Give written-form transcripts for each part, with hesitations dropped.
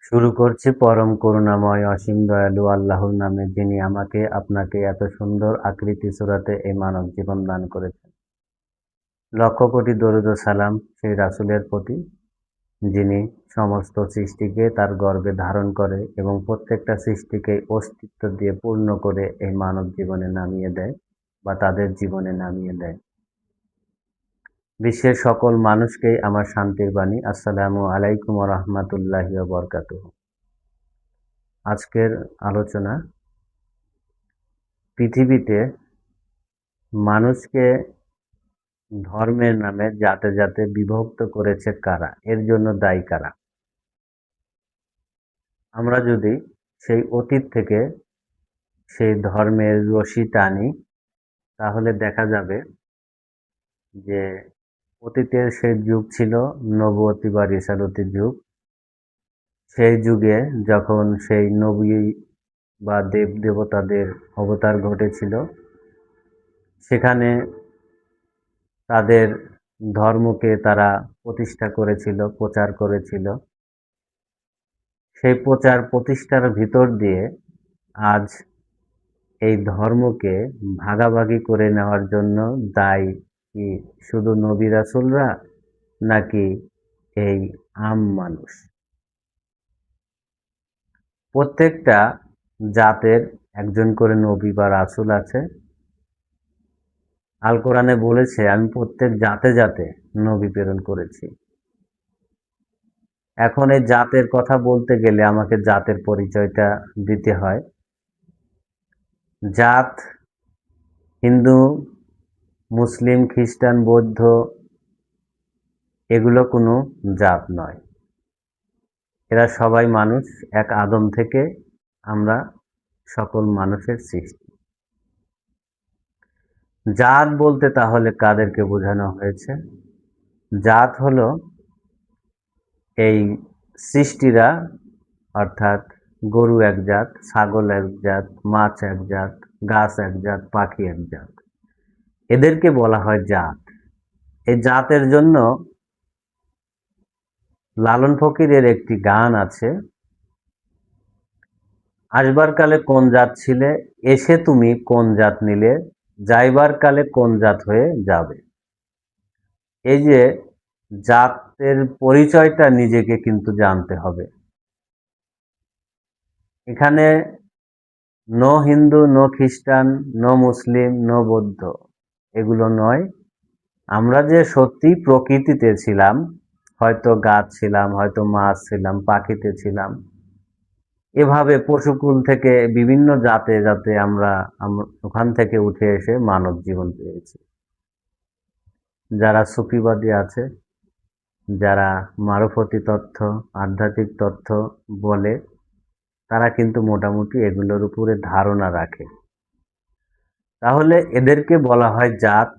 শুরু করছি পরম করুণাময় অসীম দয়ালু আল্লাহর নামে, যিনি আমাকে আপনাকে এত সুন্দর আকৃতি সূরাতে এই মানব জীবন দান করেছেন। লক্ষ কোটি দরুদ ও সালাম সেই রাসূলের প্রতি, যিনি সমস্ত সৃষ্টিকে তার গর্ভে ধারণ করে এবং প্রত্যেকটা সৃষ্টিকে অস্তিত্ব দিয়ে পূর্ণ করে এই মানব জীবনে নামিয়ে দেয় বা তাদের জীবনে নামিয়ে দেয়। বিশ্বের সকল মানুষকেই আমার শান্তির বাণী। আসসালামু আলাইকুম ওয়া রাহমাতুল্লাহি ওয়া বারাকাতুহু। আজকের আলোচনা, পৃথিবীতে মানুষকে ধর্মের নামে জাতে জাতে বিভক্ত করেছে কারা? এর জন্য দায়ী কারা? আমরা যদি সেই অতীত থেকে সেই ধর্মের রশি টানি, তাহলে দেখা যাবে যে অতীতের সেই যুগ ছিল নবুয়তি বা রিসালতির যুগ। সেই যুগে যখন সেই নবী বা দেব দেবতাদের অবতার ঘটেছিল, সেখানে তাদের ধর্মকে তারা প্রতিষ্ঠা করেছিল, প্রচার করেছিল। সেই প্রচার প্রতিষ্ঠার ভিতর দিয়ে আজ এই ধর্মকে ভাগাভাগি করে নেওয়ার জন্য দায়ী কি শুধু নবী রাসূলরা, নাকি এই আম মানুষ? প্রত্যেকটা জাতের একজন করে নবী বা রাসূল আছে। আল কোরআনে বলেছে, আমি প্রত্যেক জাতে জাতে নবী প্রেরণ করেছি। এখন এই জাতের কথা বলতে গেলে আমাকে জাতের পরিচয়টা দিতে হয়। জাত হিন্দু, মুসলিম, খ্রিস্টান, বৌদ্ধ এগুলো কোনো জাত নয়। এরা সবাই মানুষ, এক আদম থেকে আমরা সকল মানুষের সৃষ্টি। জাত বলতে তাহলে কাদেরকে বোঝানো হয়েছে? জাত হলো এই সৃষ্টিরা, অর্থাৎ গরু এক জাত, ছাগল এক জাত, মাছ এক জাত, গাছ এক জাত, পাখি এক জাত, এদেরকে বলা হয় জাত। এই জাতের জন্য লালন ফকিরের একটি গান আছে, আসবার কালে কোন জাত ছিলে, এসে তুমি কোন জাত নিলে, যাইবার কালে কোন জাত হয়ে যাবে। এই যে জাতের পরিচয়টা নিজেকে কিন্তু জানতে হবে। এখানে নো হিন্দু, নো খ্রিস্টান, নো মুসলিম, নো বৌদ্ধ এগুলো নয়। আমরা যে সত্যি প্রকৃতিতে ছিলাম, হয়তো গাছ ছিলাম, হয়তো মাছ ছিলাম, পাখিতে ছিলাম, এভাবে পশুকুল থেকে বিভিন্ন জাতে জাতে আমরা ওখান থেকে উঠে এসে মানব জীবন পেয়েছি। যারা সুফিবাদী আছে, যারা মারফতি তথ্য, আধ্যাত্মিক তথ্য বলে, তারা কিন্তু মোটামুটি এগুলোর উপরে ধারণা রাখে। তাহলে এদেরকে বলা হয় জাত।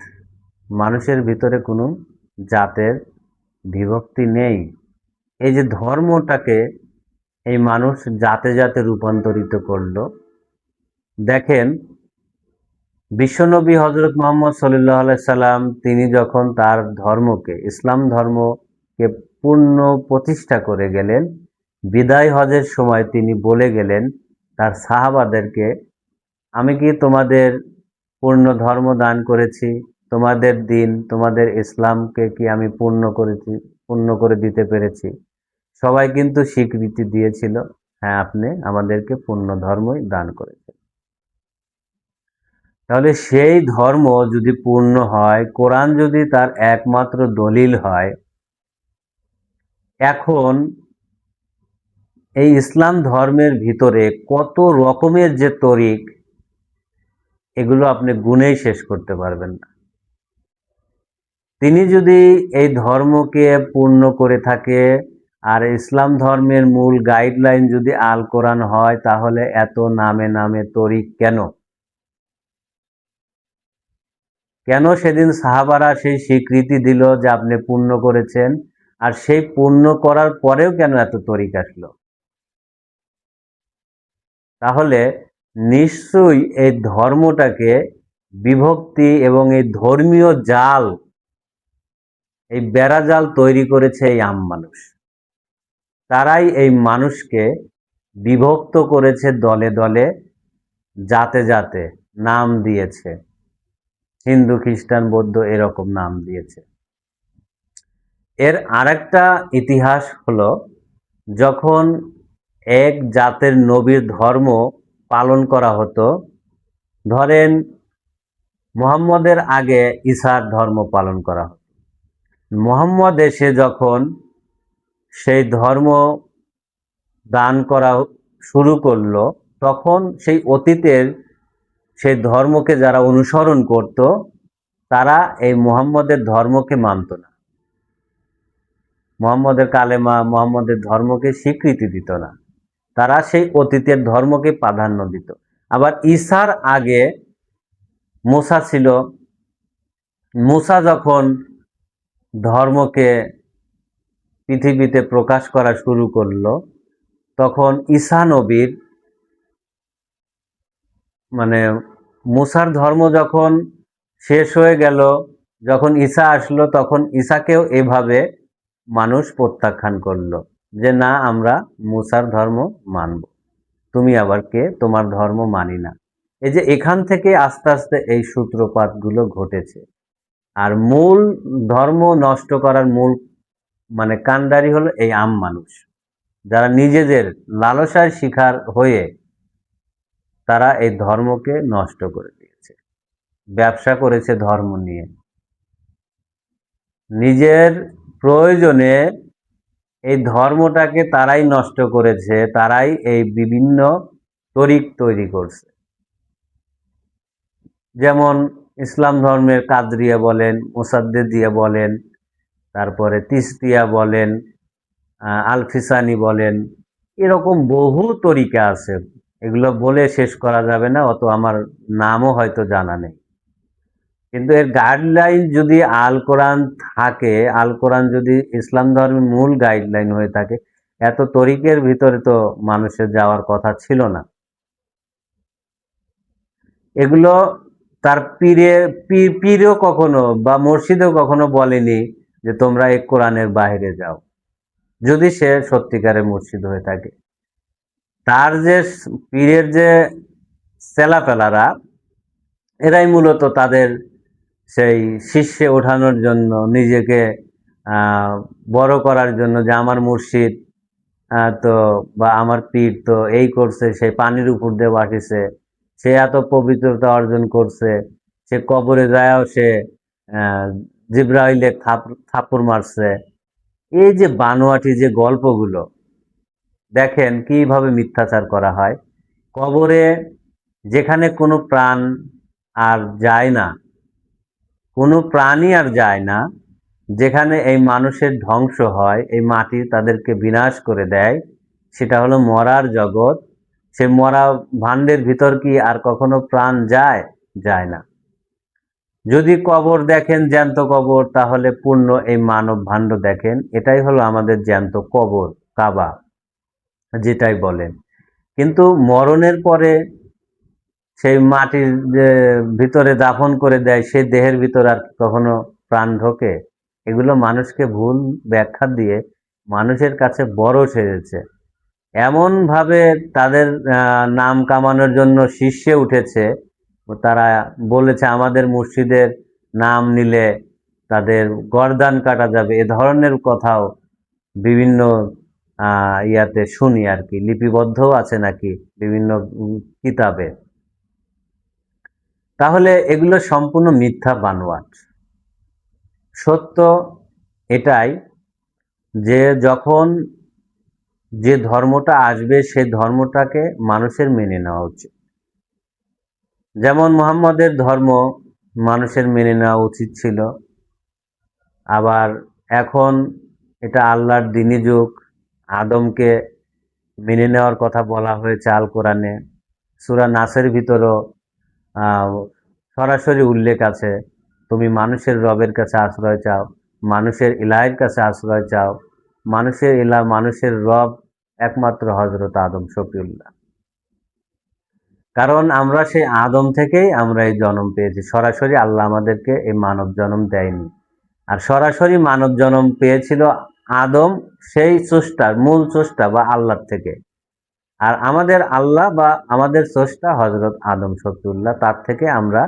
মানুষের ভিতরে কোনো জাতের বিভক্তি নেই। এই যে ধর্মটাকে এই মানুষ জাতে জাতে রূপান্তরিত করলো, দেখেন বিশ্বনবী হজরত মুহাম্মদ সাল্লাল্লাহু আলাইহি সাল্লাম, তিনি যখন তার ধর্মকে, ইসলাম ধর্মকে পূর্ণ প্রতিষ্ঠা করে গেলেন, বিদায় হজের সময় তিনি বলে গেলেন তার সাহাবাদেরকে, আমি কি তোমাদের পূর্ণ ধর্ম দান করেছি? তোমাদের দিন, তোমাদের ইসলামকে কি আমি পূর্ণ করেছি, পূর্ণ করে দিতে পেরেছি? সবাই কিন্তু স্বীকৃতি দিয়েছিল, হ্যাঁ, আপনি আমাদেরকে পূর্ণ ধর্মই দান করেছেন। তাহলে সেই ধর্ম যদি পূর্ণ হয়, কোরআন যদি তার একমাত্র দলিল হয়, এখন এই ইসলাম ধর্মের ভিতরে কত রকমের যে তরিক, এগুলো আপনি গুনেই শেষ করতে পারবেন না। তিনি যদি এই ধর্মকে পূর্ণ করে থাকে, আর ইসলাম ধর্মের মূল গাইডলাইন যদি আল কোরআন হয়, তাহলে এত নামে নামে তরিক কেন? কেন সেদিন সাহাবারা সেই স্বীকৃতি দিল যে আপনি পূর্ণ করেছেন, আর সেই পূর্ণ করার পরেও কেন এত তরিক আসলো? তাহলে নিশ্চয়ই এই ধর্মটাকে বিভক্তি এবং এই ধর্মীয় জাল, এই বেড়া জাল তৈরি করেছে এই আম মানুষ। তারাই এই মানুষকে বিভক্ত করেছে দলে দলে, জাতে জাতে নাম দিয়েছে, হিন্দু খ্রিস্টান বৌদ্ধ এরকম নাম দিয়েছে। এর আরেকটা ইতিহাস হলো, যখন এক জাতের নবীর ধর্ম পালন করা হতো, ধরেন মুহাম্মদের আগে ঈসার ধর্ম পালন করা হতো, মুহাম্মদ এসে যখন সেই ধর্ম দান করা শুরু করলো, তখন সেই অতীতের সেই ধর্মকে যারা অনুসরণ করত, তারা এই মুহাম্মদের ধর্মকে মানত না, মুহাম্মদের কালেমা মুহাম্মদের ধর্মকে স্বীকৃতি দিত না, তারা সেই অতীতের ধর্মকে প্রাধান্য দিত। আবার ঈসার আগে মুসা ছিল, মুসা যখন ধর্মকে পৃথিবীতে প্রকাশ করা শুরু করলো, তখন ঈসা নবীর মানে মুসার ধর্ম যখন শেষ হয়ে গেল, যখন ঈসা আসলো, তখন ঈসাকেও এভাবে মানুষ প্রত্যাখ্যান করলো যে না, আমরা মুসার ধর্ম মানব, তুমি আবার কে, তোমার ধর্ম মানি না। এই যে এখান থেকে আস্তে আস্তে এই সূত্রপাতগুলো ঘটেছে। আর মূল ধর্ম নষ্ট করার মূল কাণ্ডারি হলো এই আম মানুষ, যারা নিজেদের লালসার শিকার হয়ে তারা এই ধর্মকে নষ্ট করে দিয়েছে, ব্যবসা করেছে ধর্ম নিয়ে, নিজের প্রয়োজনে এই ধর্মটাকে তারাই নষ্ট করেছে, তারাই এই বিভিন্ন তরিক তৈরি করছে। যেমন ইসলাম ধর্মের কাদরিয়া বলেন, মোসাদ্দেদিয়া বলেন, তারপরে তিস্তিয়া বলেন, আলফিসানি বলেন, এরকম বহু তরিকা আছে, এগুলো বলে শেষ করা যাবে না, অত আমার নামও হয়তো জানা নেই। কিন্তু এর গাইডলাইন যদি আল কোরআন থাকে, আল কোরআন যদি ইসলাম ধর্মের মূল গাইডলাইন হয়ে থাকে, এত তরিকের ভিতরে তো মানুষের যাওয়ার কথা ছিল না। এগুলো তার পীরও কখনো বা মসজিদও কখনো বলেনি যে তোমরা এই কোরআনের বাইরে যাও, যদি সে সত্যিকারের মুর্শিদ হয়ে থাকে। তার যে পীরের যে চেলাপেলারা, এরাই মূলত তাদের সেই শীর্ষে ওঠানোর জন্য, নিজেকে বড় করার জন্য, যে আমার মুর্শিদ তো বা আমার পীর তো এই করছে, সে পানির উপর দিয়ে বাসিছে, সে এত পবিত্রতা অর্জন করছে, সে কবরে যায়ও সে জিব্রাইলে থাপ্পড় মারছে। এই যে বানোয়াটি যে গল্পগুলো, দেখেন কিভাবে মিথ্যাচার করা হয়। কবরে যেখানে কোনো প্রাণ আর যায় না, কোনো প্রাণী আর যায় না, যেখানে এই মানুষের ধ্বংস হয়, এই মাটি তাদেরকে বিনাশ করে দেয়, সেটা হলো মরার জগৎ। সে মরা ভাণ্ডের ভিতর কি আর কখনো প্রাণ যায়? যায় না। যদি কবর দেখেন জ্যান্ত কবর, তাহলে পূর্ণ এই মানব ভাণ্ড দেখেন, এটাই হলো আমাদের জ্যান্ত কবর, কাবা যেটাই বলেন। কিন্তু মরণের পরে সেই মাটির যে ভিতরে দাফন করে দেয়, সেই দেহের ভিতর আর কখনো প্রাণ ঢোকে? এগুলো মানুষকে ভুল ব্যাখ্যা দিয়ে মানুষের কাছে বড় সেজেছে, এমন ভাবে তাদের নাম কামানোর জন্য শীর্ষে উঠেছে। তারা বলেছে আমাদের মুর্শিদের নাম নিলে তাদের গর্দান কাটা যাবে, এ ধরনের কথাও বিভিন্ন ইয়াতে শুনি আর কি, লিপিবদ্ধও আছে নাকি বিভিন্ন কিতাবে। তাহলে এগুলো সম্পূর্ণ মিথ্যা বানোয়াট। সত্য এটাই যে যখন যে ধর্মটা আসবে, সেই ধর্মটাকে মানুষের মেনে নেওয়া উচিত। যেমন মুহাম্মদের ধর্ম মানুষের মেনে নেওয়া উচিত ছিল। আবার এখন এটা আল্লাহর দ্বীনি যুগ, আদমকে মেনে নেওয়ার কথা বলা হয়েছে আল কোরআনে। সূরা নাসের ভিতরও সরাসরি উল্লেখ আছে, তুমি মানুষের রবের কাছে আশ্রয় চাও, মানুষের ইলাহের কাছে আশ্রয় চাও। মানুষের ইলাহ, মানুষের রব একমাত্র হযরত আদম শফিউল্লাহ। কারণ আমরা সেই আদম থেকেই আমরা এই জন্ম পেয়েছি, সরাসরি আল্লাহ আমাদেরকে এই মানব জন্ম দেয়নি। আর সরাসরি মানব জন্ম পেয়েছিল আদম সেই স্রষ্টার মূল স্রষ্টা বা আল্লাহর থেকে, আর আমাদের আল্লাহ বা আমাদের স্রষ্টা হযরত আদম শফিউল্লাহ, তার থেকে আমরা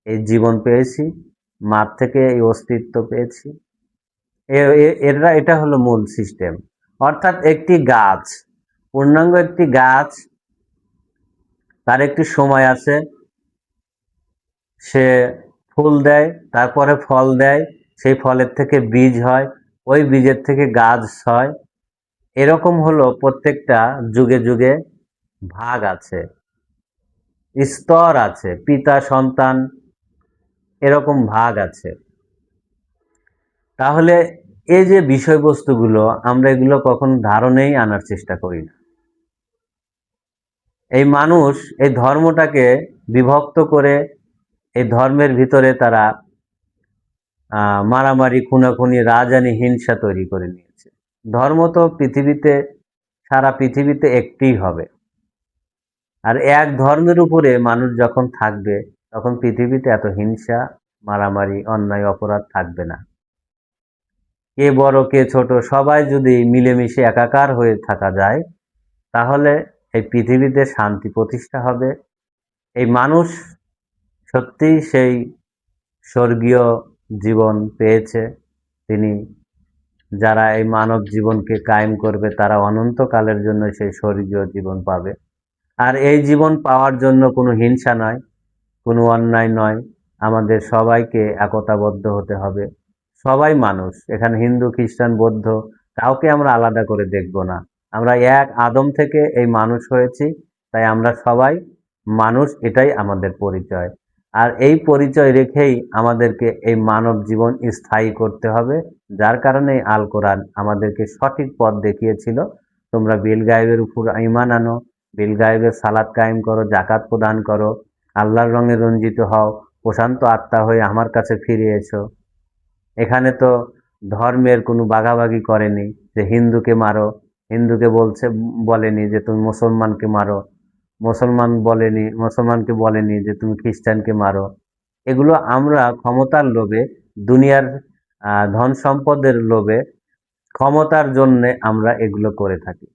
এই জীবন পেয়েছি, মার থেকে এই অস্তিত্ব পেয়েছি। এটা হলো মূল সিস্টেম। অর্থাৎ একটি গাছ, পূর্ণাঙ্গ একটি গাছ, তার একটি সময় আছে, সে ফুল দেয়, তারপরে ফল দেয়, সেই ফলের থেকে বীজ হয়, ওই বীজের থেকে গাছ হয়। এরকম হলো প্রত্যেকটা যুগে যুগে ভাগ আছে, স্তর আছে, পিতা সন্তান এরকম ভাগ আছে। তাহলে এই যে বিষয়বস্তুগুলো, আমরা এগুলো কখনো ধারণেই আনার চেষ্টা করি না। এই মানুষ এই ধর্মটাকে বিভক্ত করে এই ধর্মের ভিতরে তারা মারামারি, খুনাখুনি, রাজহানি, হিংসা তৈরি করে নিয়েছে। ধর্ম তো পৃথিবীতে, সারা পৃথিবীতে একটিই হবে। আর এক ধর্মের উপরে মানুষ যখন থাকবে, তখন পৃথিবীতে এত হিংসা, মারামারি, অন্যায়, অপরাধ থাকবে না। কে বড় কে ছোট সবাই যদি মিলেমিশে একাকার হয়ে থাকা যায়, তাহলে এই পৃথিবীতে শান্তি প্রতিষ্ঠা হবে। এই মানুষ সত্যিই সেই স্বর্গীয় জীবন পেয়েছে। তিনি, যারা এই মানব জীবনকে কায়েম করবে, তারা অনন্তকালের জন্য সেই স্বর্গীয় জীবন পাবে। আর এই জীবন পাওয়ার জন্য কোনো হিংসা নয়, কোনো অন্যায় নয়, আমাদের সবাইকে একতাবদ্ধ হতে হবে। সবাই মানুষ, এখানে হিন্দু, খ্রিস্টান, বৌদ্ধ কাউকে আমরা আলাদা করে দেখব না। আমরা এক আদম থেকে এই মানুষ হয়েছি, তাই আমরা সবাই মানুষ, এটাই আমাদের পরিচয়। আর এই পরিচয় রেখেই আমাদেরকে এই মানব জীবন স্থায়ী করতে হবে। যার কারণে আল কোরআন আমাদেরকে সঠিক পথ দেখিয়েছিল। তোমরা বিল গায়েবের উপর ঈমান আনো, বিল গায়েবের সালাত কায়েম করো, জাকাত প্রদান করো, আল্লাহর রঙে রঞ্জিত হও, প্রশান্ত আত্মা হয়ে আমার কাছে ফিরে এসো। এখানে তো ধর্মের কোনো ভাগাভাগি করেনি যে হিন্দুকে মারো, হিন্দুকে বলেনি যে তুমি মুসলমানকে মারো, মুসলমানকে বলেনি যে তুমি খ্রিস্টানকে মারো। এগুলো আমরা ক্ষমতার লোভে, দুনিয়ার ধন সম্পদের লোভে, ক্ষমতার জন্য আমরা এগুলো করে থাকি।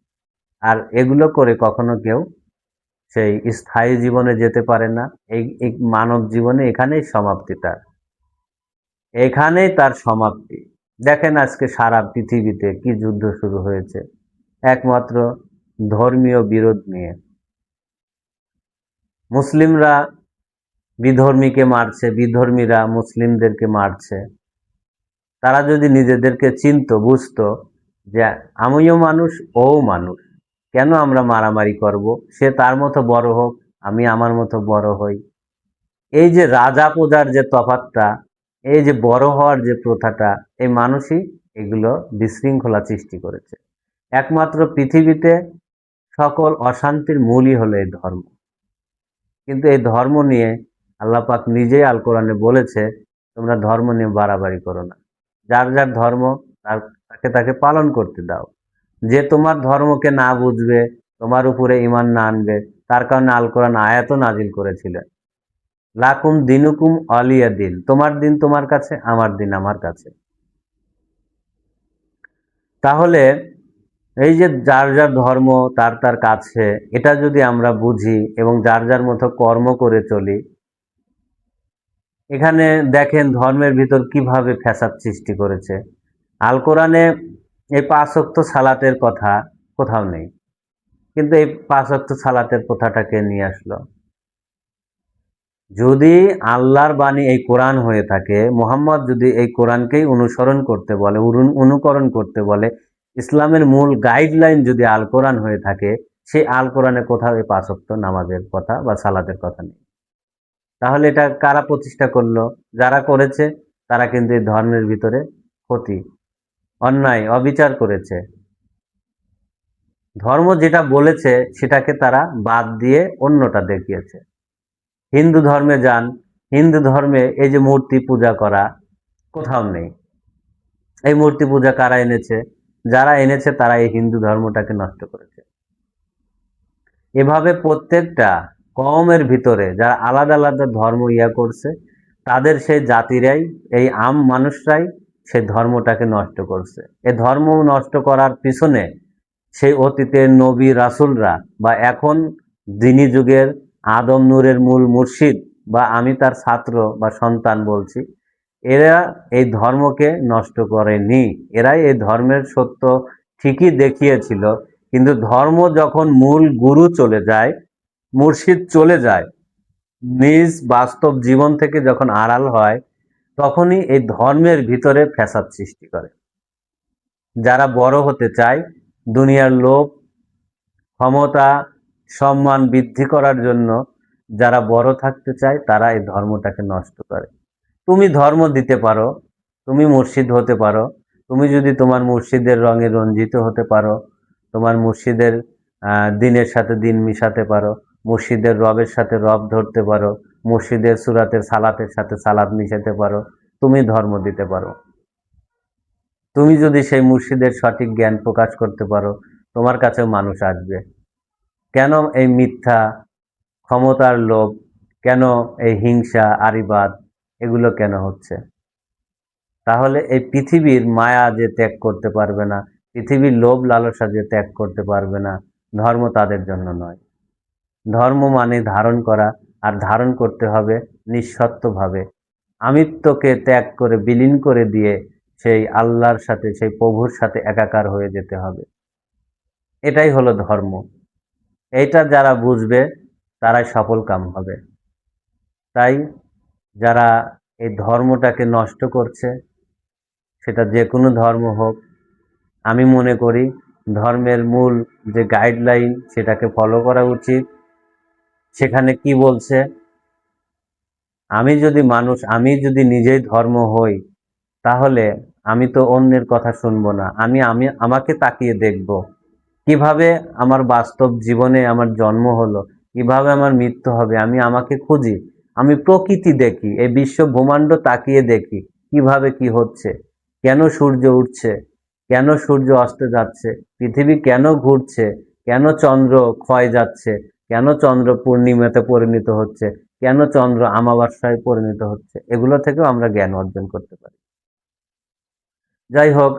আর এগুলো করে কখনো কেউ সেই স্থায়ী জীবনে যেতে পারে না। এই মানব জীবনে এখানেই সমাপ্তি তার, এখানেই তার সমাপ্তি। দেখেন আজকে সারা পৃথিবীতে কি যুদ্ধ শুরু হয়েছে, একমাত্র ধর্মীয় বিরোধ নিয়ে। মুসলিমরা বিধর্মীকে মারছে, বিধর্মীরা মুসলিমদেরকে মারছে। তারা যদি নিজেদেরকে চিনতো, বুঝতো যে আমিও মানুষ, ও মানুষ, কেন আমরা মারামারি করব? সে তার মতো বড় হোক, আমি আমার মতো বড় হই। এই যে রাজা প্রজার যে তফাৎটা, এই যে বড় হওয়ার যে প্রথাটা, এই মানুষই এগুলো বিশৃঙ্খলা সৃষ্টি করেছে। একমাত্র পৃথিবীতে সকল অশান্তির মূলই হলো এই ধর্ম। কিন্তু এই ধর্ম নিয়ে আল্লাহ পাক নিজেই আল কোরআনে বলেছে, তোমরা ধর্ম নিয়ে বাড়াবাড়ি করো না। যার যার ধর্ম তাকে তাকে পালন করতে দাও। যে তোমার ধর্মকে না বুঝবে, তোমার উপরে ঈমান না আনবে, তার কারণে আল কোরআন আয়াতও নাজিল করেছিলেন, লাকুম দিনুকুম ওয়ালিয়া দিন, তোমার দিন তোমার কাছে, আমার দিন আমার কাছে। তাহলে এই যে যার যার ধর্ম তার তার কাছে, এটা যদি আমরা বুঝি এবং যার যার মতো কর্ম করে চলি, এখানে দেখেন ধর্মের ভিতর কিভাবে ফ্যাসাদ সৃষ্টি করেছে। আল কোরআনে এই 5 ওয়াক্ত সালাতের কথা কোথাও নেই, কিন্তু এই 5 ওয়াক্ত সালাতের কথাটাকে নিয়ে আসলো। যদি আল্লাহর বাণী এই কোরআন হয়ে থাকে, মুহাম্মদ যদি এই কোরআনকেই অনুসরণ করতে বলে, অনুকরণ করতে বলে, ইসলামের মূল গাইডলাইন যদি আল কোরআন হয়ে থাকে, সেই আল কোরআনে কোথাও এই 5 ওয়াক্ত নামাজের কথা বা সালাতের কথা নেই। তাহলে এটা কারা প্রতিষ্ঠা করলো? যারা করেছে তারা কিন্তু এই ধর্মের ভিতরে ক্ষতি, অন্যায়, অবিচার করেছে। ধর্ম যেটা বলেছে সেটাকে তারা বাদ দিয়ে অন্যটা দেখিয়েছে। হিন্দু ধর্মে যান, হিন্দু ধর্মে এই যে মূর্তি পূজা করা কোথাও নেই। এই মূর্তি পূজা কারা এনেছে? যারা এনেছে তারা এই হিন্দু ধর্মটাকে নষ্ট করেছে। এভাবে প্রত্যেকটা কওমের ভিতরে যারা আলাদা আলাদা ধর্ম করছে, তাদের সেই জাতিরাই, এই মানুষরাই সেই ধর্মটাকে নষ্ট করছে। এই ধর্ম নষ্ট করার পিছনে সেই অতীতের নবী রাসূলরা বা এখন দিনী যুগের আদম নূরের মূল মুর্শিদ বা আমি তার ছাত্র বা সন্তান বলছি, এরা এই ধর্মকে নষ্ট করেনি। এরাই এই ধর্মের সত্য ঠিকই দেখিয়েছিল, কিন্তু ধর্ম যখন মূল গুরু চলে যায়, মুর্শিদ চলে যায়, নিজ বাস্তব জীবন থেকে যখন আড়াল হয়, তখনই এই ধর্মের ভিতরে ফ্যাসাদ সৃষ্টি করে। যারা বড় হতে চায়, দুনিয়ার লোভ, ক্ষমতা, সম্মান বৃদ্ধি করার জন্য যারা বড় থাকতে চায়, তারা এই ধর্মটাকে নষ্ট করে। তুমি ধর্ম দিতে পারো, তুমি মুর্শিদ হতে পারো, তুমি যদি তোমার মুর্শিদের রঙে রঞ্জিত হতে পারো, তোমার মুর্শিদের দিনের সাথে দিন মিশাতে পারো, মুর্শিদের রবের সাথে রব ধরতে পারো, মুর্শিদের সুরাতের সালাতের সাথে সালাত মিশাতে পারো, তুমি ধর্ম দিতে পারো। তুমি যদি সেই মুর্শিদের সঠিক জ্ঞান প্রকাশ করতে পারো, তোমার কাছেও মানুষ আসবে। কেন এই মিথ্যা, ক্ষমতার লোভ, কেন এই হিংসা, আরিবাদ, এগুলো কেন হচ্ছে? তাহলে এই পৃথিবীর মায়া যে ত্যাগ করতে পারবে না, পৃথিবীর লোভ লালসা যে ত্যাগ করতে পারবে না, ধর্ম তাদের জন্য নয়। ধর্ম মানে ধারণ করা, আর ধারণ করতে হবে নিঃস্বার্থভাবে। আমিত্বকে ত্যাগ করে বিলীন করে দিয়ে সেই আল্লাহর সাথে, সেই প্রভুর সাথে একাকার হয়ে যেতে হবে। এটাই হলো ধর্ম। এইটা যারা বুঝবে তারাই সফল কাম হবে। তাই যারা এই ধর্মটাকে নষ্ট করছে, সেটা যে কোনো ধর্ম হোক, আমি মনে করি ধর্মের মূল যে গাইডলাইন সেটাকে ফলো করা উচিত। সেখানে কি বলছে, আমি যদি নিজেই ধর্ম হই, তাহলে আমি তো অন্যের কথা শুনবো না, আমি আমি আমাকে তাকিয়ে দেখব, কিভাবে আমার বাস্তব জীবনে আমার জন্ম হলো, কিভাবে আমার মৃত্যু হবে, আমি আমাকে খুঁজি, আমি প্রকৃতি দেখি, এই বিশ্ব ব্রহ্মাণ্ড তাকিয়ে দেখি কিভাবে কি হচ্ছে, কেন সূর্য উঠছে, কেন সূর্য অস্ত যাচ্ছে, পৃথিবী কেন ঘুরছে, কেন চন্দ্র ক্ষয় যাচ্ছে, কেন চন্দ্র পূর্ণিমাতে পরিণত হচ্ছে, কেন চন্দ্র আমাবস্যায় পরিণত হচ্ছে, এগুলো থেকেও আমরা জ্ঞান অর্জন করতে পারি। যাই হোক,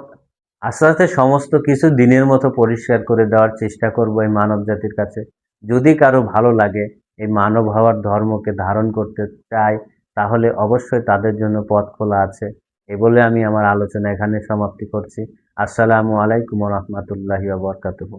আস্তে আস্তে সমস্ত কিছু দিনের মতো পরিষ্কার করে দেওয়ার চেষ্টা করব এই মানব জাতির কাছে। যদি কারো ভালো লাগে, এই মানব হওয়ার ধর্মকে ধারণ করতে চায়, তাহলে অবশ্যই তাদের জন্য পথ খোলা আছে। এ বলে আমি আমার আলোচনা এখানে সমাপ্তি করছি। আসসালামু আলাইকুম ওয়া রাহমাতুল্লাহি ওয়া বারাকাতুহু।